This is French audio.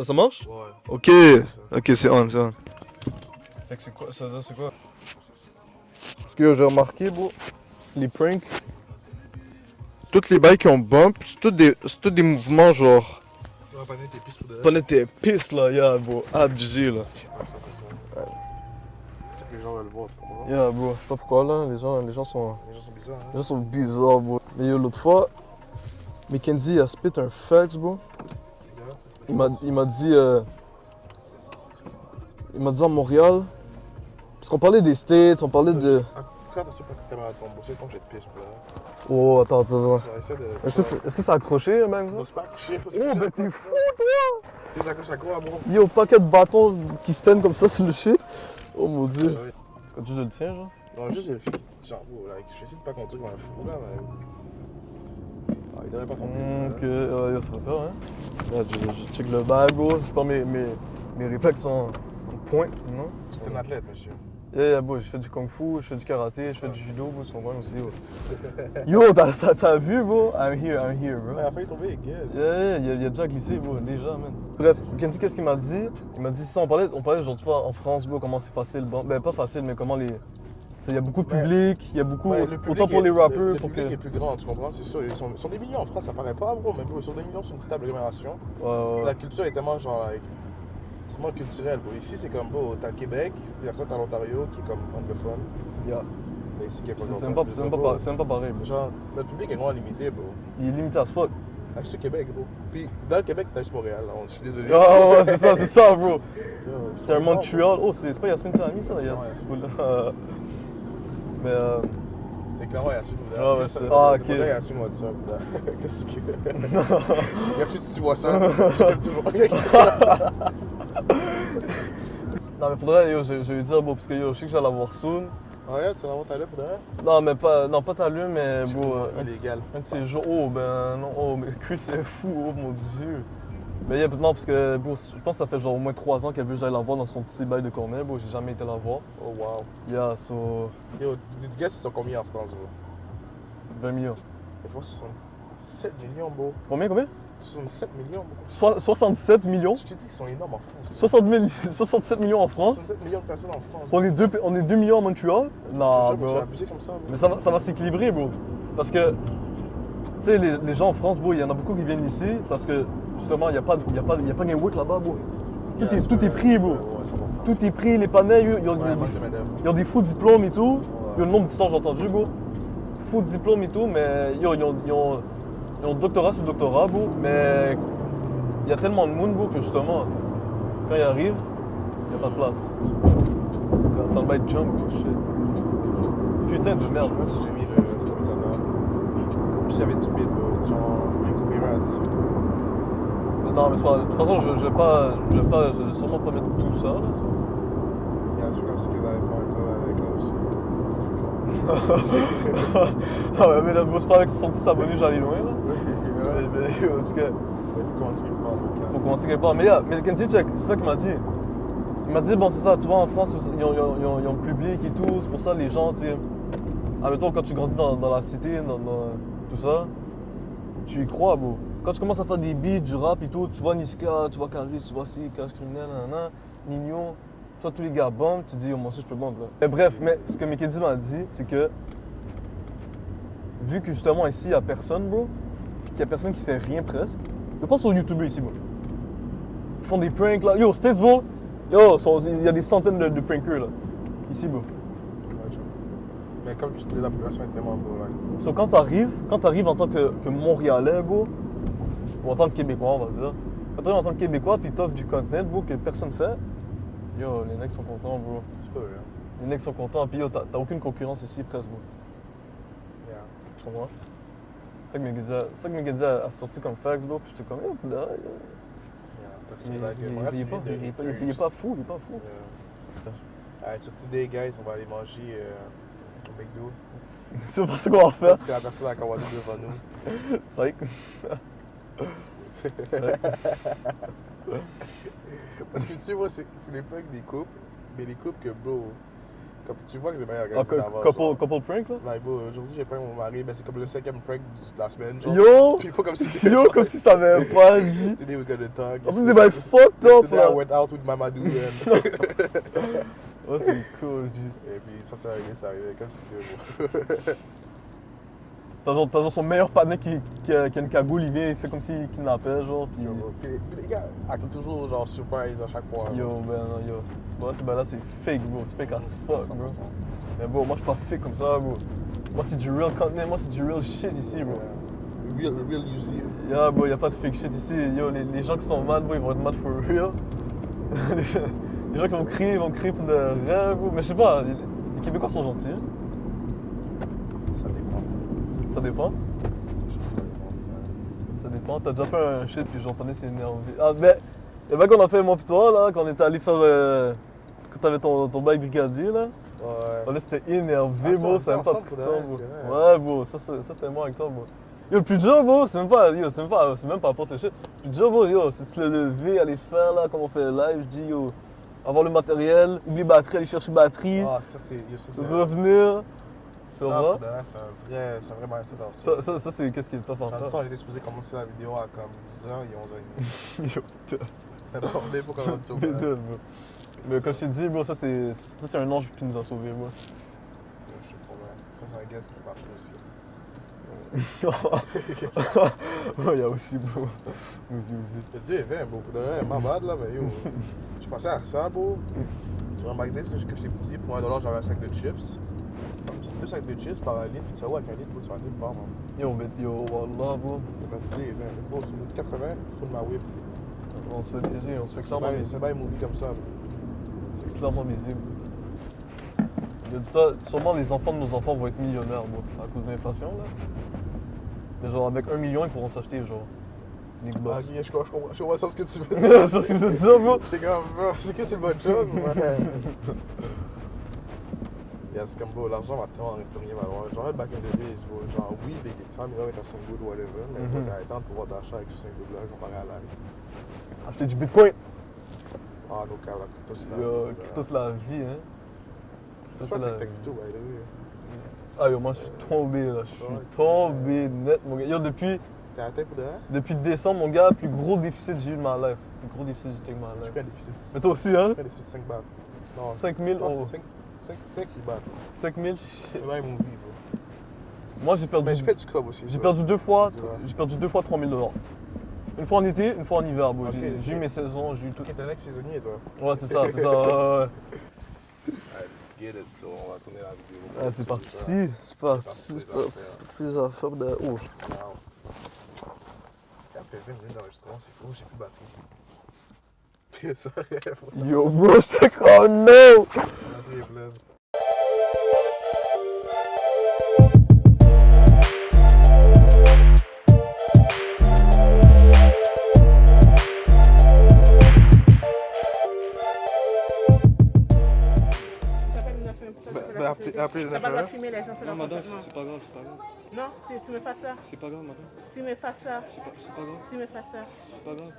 Ça marche? Ouais. Ok. Ok, c'est on, c'est on. Fait que c'est quoi? Ça veut dire c'est quoi? Parce que j'ai remarqué, bro, les pranks, toutes les bails qui ont bump, c'est tous des mouvements genre. Ouais, pas net tes pistes pour de Pas tes pistes là, yeah, bro. Abusé là. Ouais, ça fait ça. C'est que les gens veulent le voir, tu comprends? Yeah, bro. Je sais pas pourquoi là, les gens sont. Les gens sont bizarres, hein. Les gens sont bizarres, bro. Mais yo, l'autre fois, Mackenzie a spit un fax, bro. Il m'a dit. Il m'a dit en Montréal. Parce qu'on parlait des States, on parlait de. Pourquoi t'as su pas que la caméra tombe? C'est comme j'ai de piste, là. Oh, attends. Genre, essaie de. Est-ce que ça a accroché, même ça? Non, c'est pas accroché. Oh, ben t'es fou, toi! Tu t'accroches à quoi, bro? Yo, paquet de bâtons qui se tiennent comme ça sur le shit. Oh mon dieu. Ouais. Quand tu le tiens, genre? Non, juste, genre, bro, like, je vais essayer de pas conduire comme un fou, là, mais. Ah, il devrait pas tomber. Ok, ça fait peur, hein? Regarde, je check le bag, bro. Je pense que mes réflexes sont en pointe, non? C'est un athlète, monsieur. Yeah, bro, je fais du kung fu, je fais du karaté, je fais du judo, bro, son aussi, bro. Yo, t'as vu, bro? I'm here, bro. Ça a failli tomber, gars. Yeah, il a déjà glissé, bro, déjà, man. Bref, Kenzie, qu'est-ce qu'il m'a dit? Il m'a dit, ça, on parlait genre, tu vois, en France, bro, comment c'est facile, bon, ben pas facile, mais comment les... Il y a beaucoup de public, il y a beaucoup, Ouais, le public autant pour les rappers, le pour public que... est plus grand, tu comprends? C'est sûr, ils sont des millions en France, ça paraît pas, bro, mais bro, ils sont des millions sur une petite agglomération. Ouais. La culture est tellement genre, like, c'est tellement culturel, bro. Ici, c'est comme, bro, t'as le Québec, puis après ça, t'as l'Ontario qui est comme anglophone. Yeah. Mais ici, qui est pas C'est anglophone. même pas pareil, bro. Genre, notre public est vraiment limité, bro. Il est limité as fuck. T'as juste le Québec, bro. Puis dans le Québec, t'as juste Montréal, là. Je suis désolé. Oh, ouais, c'est ça, bro. Yo, C'est un Montréal. Oh, c'est pas Yasmine Salami, ça, d'ailleurs. Ouais. Mais c'est clairement Yasmine. Ah, ouais, c'est... Ah, ok. Yasmine, moi, ça. Qu'est-ce que. Yasmine, si tu vois ça, je t'aime toujours. Non, mais pour de vrai, yo, je vais lui dire, bon, parce que yo, je sais que j'allais l'avoir soon. Ah, ouais, tu vas l'avoir ta lettre pour de vrai? Non, mais pas, non, pas ta lune, mais bon. Illégal. Un de ces jours. Oh, ben non, oh, mais Chris, c'est fou, oh mon dieu. Mais yeah, non, parce que bon, je pense que ça fait genre au moins 3 ans qu'elle veut que j'aille la voir dans son petit bail de Cornell, bon, j'ai jamais été la voir. Oh, wow. Yeah, so. Yo, les gars, ils sont combien en France, bro? 20 millions. Je vois 67 millions, bro. Combien? 67 millions, bro. 67 millions? Je te dis, ils sont énormes en France. 67 millions en France? 67 millions de personnes en France. On est 2 millions à Montréal? Non, bro. C'est abusé comme ça, bro. Mais ça va s'équilibrer, bro. Parce que, tu sais, les gens en France, bro, il y en a beaucoup qui viennent ici parce que, justement, il n'y a pas de work là-bas, bro. Tout est pris, bro. Ouais, c'est bon, ça. Tout est pris, les panels, Ouais, manque de main-d'œuvre. ils ont des faux diplômes et tout. Ouais. Yo, le nombre d'histoires que j'ai entendu, bro. Faux diplômes et tout, mais yo, ils ont doctorat sur doctorat, bro. Mais il y a tellement de monde, bro, que justement, quand ils arrivent, il n'y a pas de place. Attends, le bail jump, bro, shit. Putain de Je merde. sais pas si j'ai mis le stabilisateur. Puis s'il y avait du bit, bro. C'est genre un copyright. Non, mais c'est pas... De toute façon, je vais sûrement pas mettre tout ça, là. Ça. Yeah, c'est comme si qu'ils avaient fait un cas avec là aussi. Ah ouais, mais là, c'est pas avec 70 abonnés, j'allais loin, là. Ouais. Mais en tout cas, Il faut commencer quelque part, donc. faut commencer quelque part. Mais yeah, mais Kenzie, check, c'est ça qu'il m'a dit. Il m'a dit, bon, c'est ça, tu vois, en France, ils ont le public et tout, c'est pour ça, les gens, tu sais... Admettons, quand tu grandis dans la cité, dans tout ça, tu y crois, bro. Quand tu commences à faire des beats, du rap et tout, tu vois Niska, tu vois Caris, tu vois si, Cash Criminel, nanana, Nino, tu vois tous les gars bombent, tu te dis, oh, moi aussi je peux bomber, là. Mais bref, mais ce que Mackenzie m'a dit, c'est que, vu que justement ici, il n'y a personne, bro, puis qu'il y a personne qui fait rien presque, je pense aux YouTubers ici, bro. Ils font des pranks, là. Yo, States, bro, yo, il y a des centaines de prankers, là. Ici, bro. Mais comme tu dis, la population est tellement beau, là. So, quand t'arrives en tant que Montréalais, bro, ou en tant que Québécois, on va dire, quand t'arrives en tant que Québécois, puis t'offres du content, bro, que personne fait, yo, les necks sont contents, bro. C'est pas vrai, hein. Les necks sont contents, puis yo, t'as aucune concurrence ici, presque, bro. Yeah. Tu comprends? C'est ça que Mackenzie a sorti comme fax, bro, puis j'étais comme, yo, là, yo. Yeah. Il est pas fou, Alright, so today, guys, on va aller manger au McDo. C'est pas ce qu'on va faire. Parce que la personne a commandé devant nous. Psych. Parce que tu sais, moi, c'est l'époque des couples. Mais les couples que, bro, Comme tu vois que j'ai bien Ah, organisé d'avance. couple prank, là? Like, bro, aujourd'hui, j'ai pris mon mari, ben c'est comme le 5e prank de la semaine. Genre. Yo! Puis il faut comme si. Yo, comme si ça m'avait pas dit. Today we gonna talk. En plus, c'est bien fucked up, Yesterday I là. went out with Mamadou and... Oh, c'est cool, G. Et puis ça s'est arrivé comme si que... T'as genre son meilleur partenaire qui a une cagoule, il vient, il fait comme s'il kidnappait, genre. Puis... Puis les gars actent toujours genre surprise à chaque fois. Yo, ben non, yo, ben là, c'est fake, bro. C'est fake as fuck, bro. Mais bon, moi, je suis pas fake comme ça, bro. Moi, c'est du real content, moi, c'est du real shit ici, bro. Real UC. Yeah, bro, y'a pas de fake shit ici. Yo, les gens qui sont mad, bro, ils vont être mad for real. les gens qui vont crier pour de vrai, bro. Mais je sais pas, les Québécois sont gentils. Ça dépend. Ça dépend. Je trouve que ça dépend. Ça dépend. T'as déjà fait un shit, puis j'entendais c'est énervé. Ah, ben, le bac qu'on a fait, moi pis toi, là, quand on était allé faire. Quand t'avais ton bail brigadier, là. Ouais. Là, c'était énervé, bro. Attends, Ça même pas ensemble, pris pour de de temps, vrai, bro. c'est vrai. Ouais, bro. Ça c'était moi avec toi, bro. Yo, le plus dur, bro, c'est même pas apporter le shit. Le plus dur, bro, yo, c'est de se lever, aller faire, là, comme on fait live. Je dis, yo, avoir le matériel, oublier batterie, aller chercher batterie, Ah, ça c'est... revenir. Ça, C'est pour vrai? de vrai, c'est un vrai mindset dans ça. Ça c'est qu'est-ce qui est tough en Dans le fait. temps, on était supposé commencer la vidéo à comme 10h et 11h30. Yo, tough. Mais bon, on est pas comme ça. Mais tough, bro. Mais comme je t'ai dit, bro, ça c'est un ange qui nous a sauvés, bro. Je te promets. Ça, c'est un guest qui est parti aussi. Ouais, il y a aussi, bro. Aussi. Le 2 est 20, bro. Pour de vrai, ma bad là, mais yo. Je pensais à ça, bro. Dans McDonald's, quand j'étais petit, pour 1$, j'avais un sac de chips. C'est 2 sacs de chips par un litre, puis tu sais, ouais, avec un litre, tu vas aller de bord, man. Yo, wallah, bro. Le 22 est 20. Bro, c'est le 80, full ma whip. On se fait baiser, on se fait clairement C'est baiser. pas un movie comme ça, bro. C'est clairement baiser, bro. Yo, dis-toi, sûrement les enfants de nos enfants vont être millionnaires, bro, à cause de l'inflation, là. Mais genre, avec 1 million, ils pourront s'acheter, genre, une Ah, Xbox. ok, je comprends ça ce que tu veux dire. C'est ce que je veux dire, bro. C'est comme, bro, c'est que c'est une bonne chose, ouais. Yeah, c'est comme, bro, l'argent va tellement plus rien valoir. Genre, back in the days, bro, genre, oui, les 100 millions étaient à 5 good, whatever, mais bro, t'as tant de pouvoir d'achat avec ce 5 good-là comparé à la vie. Acheter du bitcoin. Ah, donc, la crypto, c'est la Yo, vie. crypto, c'est la vie, hein. C'est pas c'est que t'as crypto, by the way. Ah, yo, moi, je suis tombé, là. Je suis Ouais. tombé net, mon gars. Yo, T'es à la tête pour de vrai? depuis décembre, mon gars, plus gros déficit que j'ai eu de ma life. Plus gros déficit que j'ai eu de ma Je life. fais un déficit de 6. Mais toi aussi, hein? Je fais un déficit de 5 bahts. 5 000 euros. 5 bahts. 5 000, C'est shit. pas un movie, bro. Moi, j'ai perdu. Mais je fais du cob aussi. J'ai bro. perdu 2 fois. Dis-moi. J'ai perdu 2 fois 3 000 $. Une fois en été, une fois en hiver, bro. Ok, J'ai eu ok. mes saisons, j'ai eu tout. Ok, t'es un ex saisonnier, toi. Ouais, c'est ça, c'est ça. Ouais. Allez, let's get it, so on va tourner la vidéo. Ah, c'est parti, c'est parti, c'est les affaires de ouf. Wow. Et après 20 minutes d'enregistrement, c'est fou, j'ai plus de batterie. C'est ça, la batterie Yo, bro, c'est oh no! est pleine. J'appelle le 911 pour toi. Appelez le T'as pas le droit de 911. filmer les gens, c'est leur Non, madame, consentement. c'est pas grave, c'est pas grave. Non, si tu me fais ça, C'est pas grave, madame. si tu me fais ça, C'est pas grave, si tu me fais ça. c'est pas grave.